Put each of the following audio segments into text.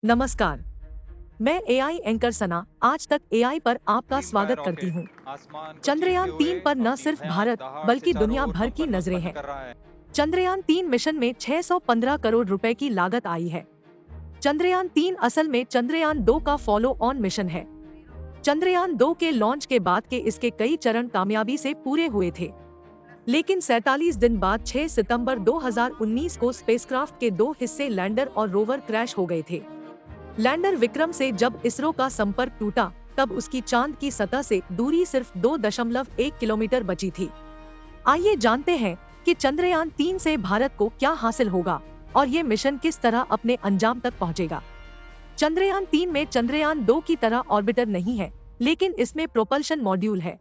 नमस्कार। मैं AI anchor सना आज तक एआई पर आपका टीम का स्वागत करती रॉकेट हूँ। आसमान को चीरते चंद्रयान हुए 3 पर न अपनी सिर्फ भयानक भारत दहाड़ से बल्कि चारों दुनिया ओर भर की कंपन नजरें उत्पन्न हैं। कर रहा है। चंद्रयान 3 मिशन में 615 करोड़ रुपए की लागत आई है। चंद्रयान 3 असल में चंद्रयान 2 का फॉलो ऑन मिशन है। चंद्रयान 2 के लॉन्च के बाद के इसके कई चरण कामयाबी से पूरे हुए थे, लेकिन 47 दिन बाद 6 सितंबर 2019 को स्पेसक्राफ्ट के दो हिस्से लैंडर और रोवर क्रैश हो गए थे। लैंडर विक्रम से जब इसरो का संपर्क टूटा, तब उसकी चांद की सतह से दूरी सिर्फ 2.1 किलोमीटर बची थी। आइए जानते हैं कि चंद्रयान 3 से भारत को क्या हासिल होगा और ये मिशन किस तरह अपने अंजाम तक पहुंचेगा। चंद्रयान 3 में चंद्रयान 2 की तरह ऑर्बिटर नहीं है, लेकिन इसमें प्रोपल्शन मॉड्यूल है।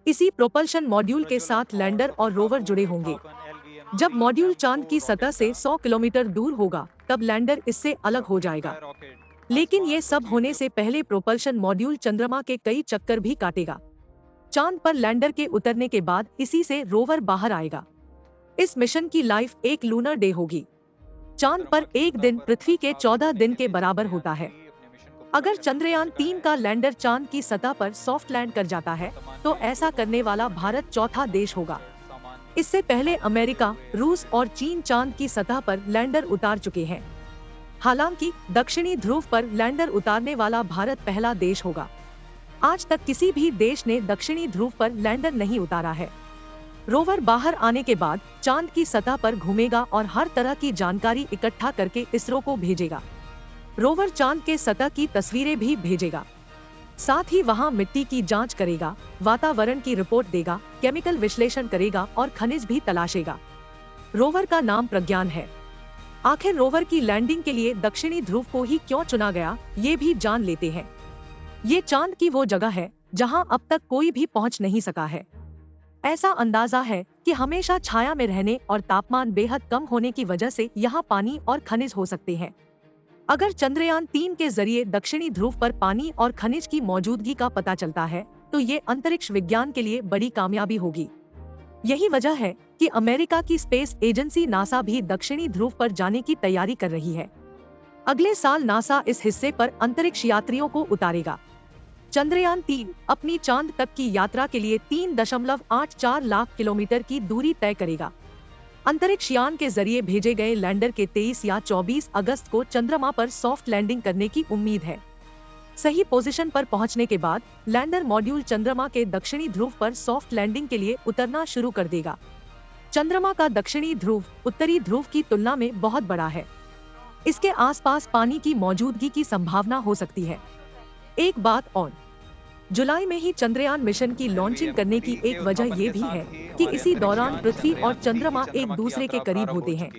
इसी प्रोपल्शन मॉड्यूल के साथ प्रज्वलन और लैंडर और रोवर सफलतापूर्ण जुड़े होंगे। विस्थापन जब मॉड्यूल LVM-3M2 चांद की सतह रॉकेट से का 100 किलोमीटर दूर होगा, तब लैंडर इससे अलग हो टीम जाएगा। का रॉकेट लेकिन ये आसमान को सब चीरते होने से पहले प्रोपल्शन मॉड्यूल चंद्रमा के कई चक्कर भी काटेगा। चांद पर लैंडर के उतरने के बाद इसी से रोवर बाहर आएगा। इस मिशन की लाइफ एक लूनर डे होगी। चांद चंद्रमा पर की एक सतह दिन पर पृथ्वी के मानव वास 14 करने दिन के के लिए बराबर चंद्रयान होता 3 है। अपने मिशन को पूरा अगर करने में चंद्रयान सफल रहा 3 है। का लैंडर चांद की सतह पर सॉफ्ट लैंड कर जाता है, वर्तमान तो में ऐसा दोनों करने वाला मिशन भारत चौथा देश होगा। सामान इससे पहले साबित करते अमेरिका, हुए रूस और रॉकेट चीन चांद की सतह पर लैंडर उतार चुके हैं। हालांकि दक्षिणी ध्रुव पर लैंडर उतारने वाला भारत पहला देश होगा। आज तक किसी भी देश ने दक्षिणी ध्रुव पर लैंडर नहीं उतारा है। रोवर बाहर आने के बाद चांद की सतह पर घूमेगा और हर तरह की जानकारी इकट्ठा करके इसरो को भेजेगा। रोवर चांद के सतह की तस्वीरें भी भेजेगा। साथ ही वहां मिट्टी की जांच करेगा, वातावरण की रिपोर्ट देगा, केमिकल विश्लेषण करेगा और खनिज भी तलाशेगा। रोवर का नाम प्रज्ञान है। आखिर रोवर की लैंडिंग के लिए दक्षिणी ध्रुव को ही क्यों चुना गया, ये भी जान लेते हैं। ये चांद की वो जगह है जहां अब तक कोई भी पहुंच नहीं सका है। ऐसा अंदाजा है कि हमेशा छाया में रहने और तापमान बेहद कम होने की वजह से यहाँ पानी और खनिज हो सकते हैं। अगर चंद्रयान 3 के जरिए दक्षिणी ध्रुव पर पानी और खनिज की मौजूदगी का पता चलता है, तो ये अंतरिक्ष विज्ञान के लिए बड़ी कामयाबी होगी। यही वजह है कि अमेरिका की स्पेस एजेंसी नासा भी दक्षिणी ध्रुव पर जाने की तैयारी कर रही है। अगले साल नासा इस हिस्से पर अंतरिक्ष यात्रियों को उतारेगा। चंद्रयान 3 अपनी चांद तक की यात्रा के लिए 3.84 लाख किलोमीटर की दूरी तय करेगा। अंतरिक्ष यान के जरिए भेजे गए लैंडर के 23 या 24 अगस्त को चंद्रमा पर सॉफ्ट लैंडिंग करने की उम्मीद है। सही पोजीशन पर पहुंचने के बाद लैंडर मॉड्यूल चंद्रमा के दक्षिणी ध्रुव पर सॉफ्ट लैंडिंग के लिए उतरना शुरू कर देगा। चंद्रमा का दक्षिणी ध्रुव उत्तरी ध्रुव की तुलना में बहुत बड़ा है। इसके आसपास पानी की मौजूदगी की संभावना हो सकती है। एक बात और, जुलाई में ही चंद्रयान मिशन की लॉन्चिंग करने की एक वजह ये भी है कि इसी दौरान पृथ्वी और चंद्रमा एक दूसरे के करीब होते हैं।